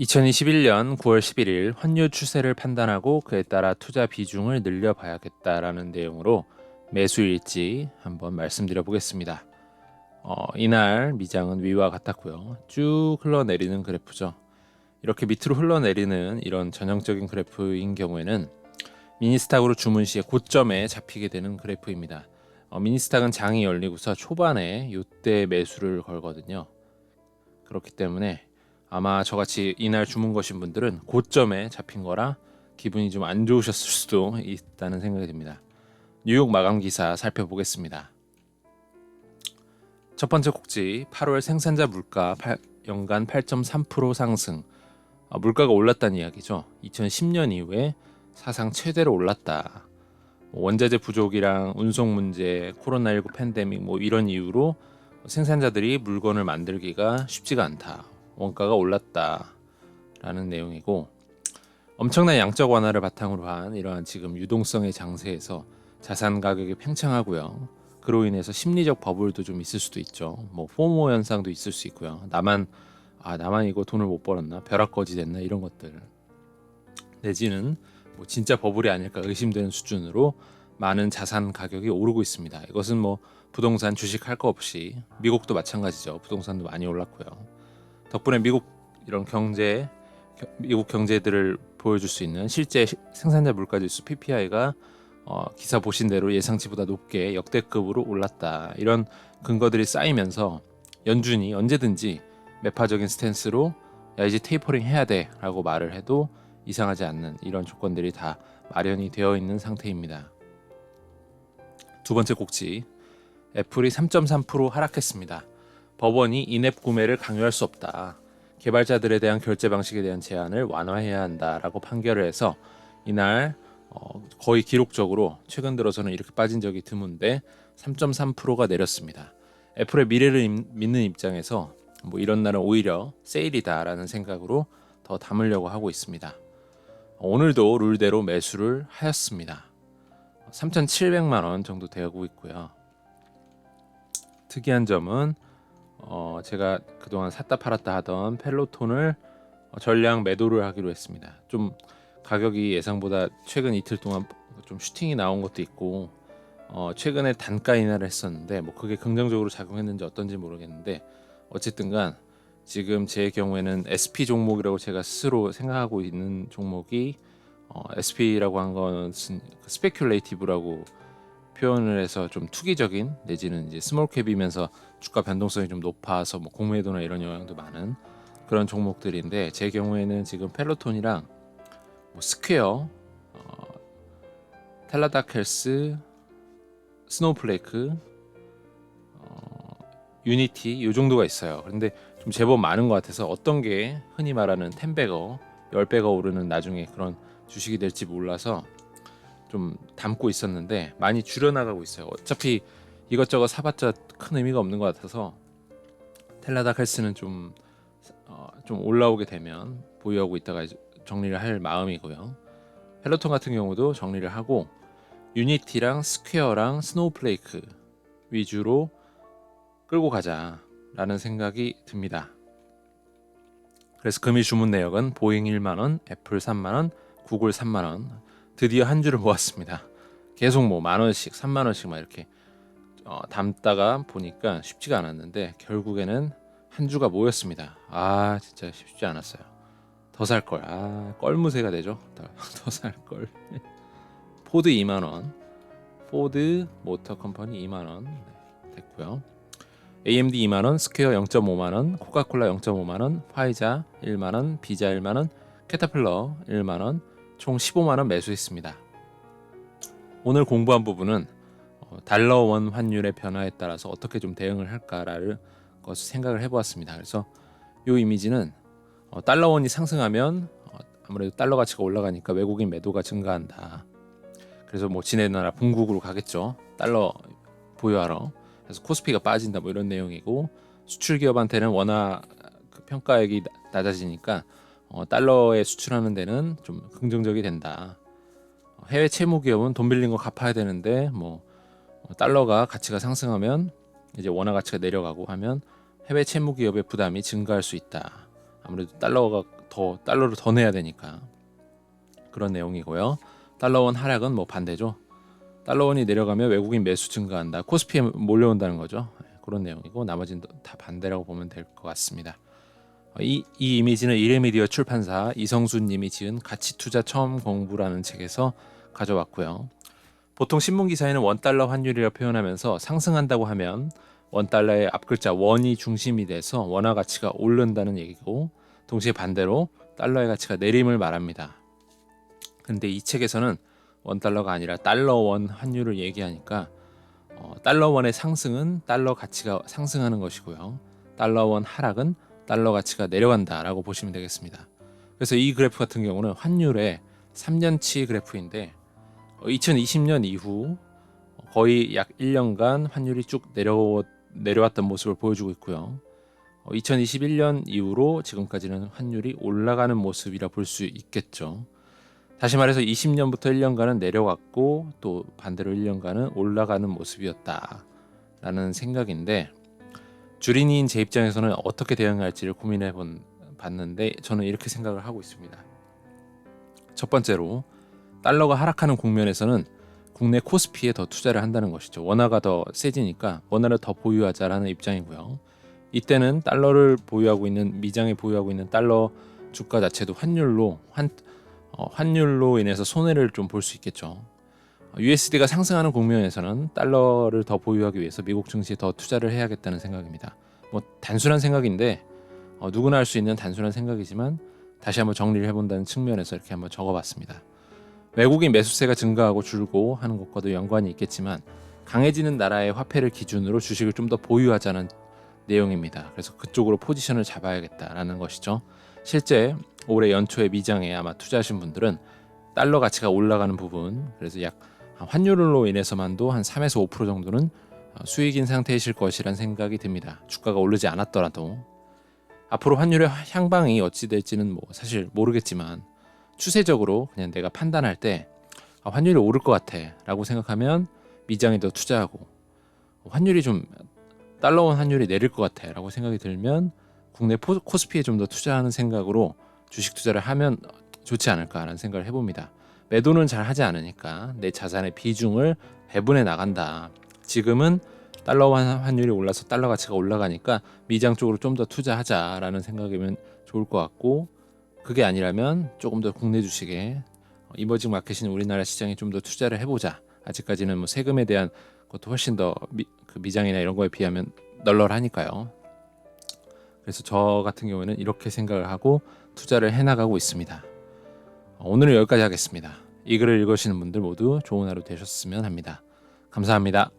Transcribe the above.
2021년 9월 11일 환율 추세를 판단하고 그에 따라 투자 비중을 늘려봐야겠다라는 내용으로 매수 일지 한번 말씀드려 보겠습니다. 이날 미장은 위와 같았고요. 쭉 흘러내리는 그래프죠. 이렇게 밑으로 흘러내리는 이런 전형적인 그래프인 경우에는 미니스탁으로 주문 시에 고점에 잡히게 되는 그래프입니다. 미니스탁은 장이 열리고서 초반에 이때 매수를 걸거든요. 그렇기 때문에 아마 저같이 이날 주문 거신 분들은 고점에 잡힌 거라 기분이 좀 안 좋으셨을 수도 있다는 생각이 듭니다. 뉴욕 마감 기사 살펴보겠습니다. 첫 번째 곡지 8월 생산자 물가 연간 8.3% 상승. 물가가 올랐다는 이야기죠. 2010년 이후에 사상 최대로 올랐다. 원자재 부족이랑 운송 문제, 코로나19 팬데믹 이런 이유로 생산자들이 물건을 만들기가 쉽지가 않다. 원가가 올랐다라는 내용이고, 엄청난 양적 완화를 바탕으로 한 이러한 지금 유동성의 장세에서 자산 가격이 팽창하고요. 그로 인해서 심리적 버블도 좀 있을 수도 있죠. 포모 현상도 있을 수 있고요. 나만 이거 돈을 못 벌었나, 벼락거지 됐나 이런 것들, 내지는 진짜 버블이 아닐까 의심되는 수준으로 많은 자산 가격이 오르고 있습니다. 이것은 부동산 주식 할 거 없이 미국도 마찬가지죠. 부동산도 많이 올랐고요. 덕분에 미국 경제들을 보여줄 수 있는 실제 생산자 물가지수 PPI가 기사 보신 대로 예상치보다 높게 역대급으로 올랐다. 이런 근거들이 쌓이면서 연준이 언제든지 매파적인 스탠스로 야 이제 테이퍼링 해야 돼 라고 말을 해도 이상하지 않는 이런 조건들이 다 마련이 되어 있는 상태입니다. 두 번째 곡지, 애플이 3.3% 하락했습니다. 법원이 인앱 구매를 강요할 수 없다. 개발자들에 대한 결제 방식에 대한 제한을 완화해야 한다라고 판결을 해서 이날 거의 기록적으로 최근 들어서는 이렇게 빠진 적이 드문데 3.3%가 내렸습니다. 애플의 미래를 믿는 입장에서 이런 날은 오히려 세일이다라는 생각으로 더 담으려고 하고 있습니다. 오늘도 룰대로 매수를 하였습니다. 3,700만 원 정도 되고 있고요. 특이한 점은 제가 그동안 샀다 팔았다 하던 펠로톤을 전량 매도를 하기로 했습니다. 좀 가격이 예상보다 최근 이틀 동안 좀 슈팅이 나온 것도 있고 최근에 단가 인하를 했었는데 그게 긍정적으로 작용했는지 어떤지 모르겠는데 어쨌든간 지금 제 경우에는 SP 종목이라고 제가 스스로 생각하고 있는 종목이 SP라고 한 것은 스페큘레이티브라고 표현을 해서 좀 투기적인 내지는 이제 스몰캡이면서 주가 변동성이 좀 높아서 공매도나 이런 영향도 많은 그런 종목들인데 제 경우에는 지금 펠로톤이랑 스퀘어, 텔라다켈스, 스노우플레이크, 유니티 이 정도가 있어요. 그런데 좀 제법 많은 것 같아서 어떤 게 흔히 말하는 10배거, 10배가 오르는 나중에 그런 주식이 될지 몰라서 좀 담고 있었는데 많이 줄여나가고 있어요. 어차피 이것저것 사봤자 큰 의미가 없는 것 같아서 텔라다켈스는 좀 올라오게 되면 보유하고 있다가 정리를 할 마음이고요. 펠로톤 같은 경우도 정리를 하고 유니티랑 스퀘어랑 스노우플레이크 위주로 끌고 가자라는 생각이 듭니다. 그래서 금일 주문 내역은 보잉 1만원, 애플 3만원, 구글 3만원. 드디어 한 주를 모았습니다. 계속 만원씩 3만원씩 이렇게 담다가 보니까 쉽지가 않았는데 결국에는 한 주가 모였습니다. 진짜 쉽지 않았어요. 더 살걸. 껄무새가 되죠. 더 살걸. 포드 2만원, 포드 모터 컴퍼니 2만원 됐고요. AMD 2만원, 스퀘어 0.5만원, 코카콜라 0.5만원, 화이자 1만원, 비자 1만원, 캐터필러 1만원, 총 15만원 매수했습니다. 오늘 공부한 부분은 달러 원 환율의 변화에 따라서 어떻게 좀 대응을 할까라는 것을 생각을 해보았습니다. 그래서 이 이미지는 달러 원이 상승하면 아무래도 달러 가치가 올라가니까 외국인 매도가 증가한다. 그래서 지네 나라 본국으로 가겠죠. 달러 보유하러. 그래서 코스피가 빠진다 이런 내용이고 수출 기업한테는 워낙 그 평가액이 낮아지니까 달러에 수출하는 데는 좀 긍정적이 된다. 해외 채무 기업은 돈 빌린 거 갚아야 되는데 달러가 가치가 상승하면 이제 원화 가치가 내려가고 하면 해외 채무 기업의 부담이 증가할 수 있다. 아무래도 달러가 더 달러를 더 내야 되니까 그런 내용이고요. 달러원 하락은 뭐 반대죠. 달러원이 내려가면 외국인 매수 증가한다. 코스피에 몰려온다는 거죠. 그런 내용이고 나머지는 다 반대라고 보면 될 것 같습니다. 이 이미지는 이레미디어 출판사 이성순 님이 지은 가치투자 처음 공부라는 책에서 가져왔고요. 보통 신문 기사에는 원달러 환율이라 표현하면서 상승한다고 하면 원달러의 앞글자 원이 중심이 돼서 원화 가치가 오른다는 얘기고 동시에 반대로 달러의 가치가 내림을 말합니다. 근데 이 책에서는 원달러가 아니라 달러원 환율을 얘기하니까 달러원의 상승은 달러 가치가 상승하는 것이고요. 달러원 하락은 달러 가치가 내려간다라고 보시면 되겠습니다. 그래서 이 그래프 같은 경우는 환율의 3년치 그래프인데 2020년 이후 거의 약 1년간 환율이 쭉 내려왔던 모습을 보여주고 있고요. 2021년 이후로 지금까지는 환율이 올라가는 모습이라 볼 수 있겠죠. 다시 말해서 20년부터 1년간은 내려갔고 또 반대로 1년간은 올라가는 모습이었다라는 생각인데 주린이인 제 입장에서는 어떻게 대응할지를 고민해 봤는데 저는 이렇게 생각을 하고 있습니다. 첫 번째로 달러가 하락하는 국면에서는 국내 코스피에 더 투자를 한다는 것이죠. 원화가 더 세지니까 원화를 더 보유하자라는 입장이고요. 이때는 달러를 보유하고 있는 미장에 보유하고 있는 달러 주가 자체도 환율로 인해서 손해를 좀 볼 수 있겠죠. USD가 상승하는 국면에서는 달러를 더 보유하기 위해서 미국 증시에 더 투자를 해야겠다는 생각입니다. 뭐 단순한 생각인데 누구나 할 수 있는 단순한 생각이지만 다시 한번 정리를 해본다는 측면에서 이렇게 한번 적어봤습니다. 외국인 매수세가 증가하고 줄고 하는 것과도 연관이 있겠지만 강해지는 나라의 화폐를 기준으로 주식을 좀 더 보유하자는 내용입니다. 그래서 그쪽으로 포지션을 잡아야겠다라는 것이죠. 실제 올해 연초에 미장에 아마 투자하신 분들은 달러 가치가 올라가는 부분, 그래서 약 환율로 인해서만도 한 3에서 5% 정도는 수익인 상태이실 것이란 생각이 듭니다. 주가가 오르지 않았더라도 앞으로 환율의 향방이 어찌 될지는 뭐 사실 모르겠지만 추세적으로 그냥 내가 판단할 때 환율이 오를 것 같아라고 생각하면 미장에도 투자하고 환율이 좀 달러원 환율이 내릴 것 같아라고 생각이 들면 국내 코스피에 좀 더 투자하는 생각으로 주식 투자를 하면 좋지 않을까라는 생각을 해봅니다. 매도는 잘 하지 않으니까 내 자산의 비중을 배분해 나간다. 지금은 달러 환율이 올라서 달러 가치가 올라가니까 미장 쪽으로 좀 더 투자하자라는 생각이면 좋을 것 같고 그게 아니라면 조금 더 국내 주식에 이머징 마켓인 우리나라 시장에 좀 더 투자를 해보자. 아직까지는 뭐 세금에 대한 것도 훨씬 더 미장이나 이런 거에 비하면 널널하니까요. 그래서 저 같은 경우에는 이렇게 생각을 하고 투자를 해나가고 있습니다. 오늘은 여기까지 하겠습니다. 이 글을 읽으시는 분들 모두 좋은 하루 되셨으면 합니다. 감사합니다.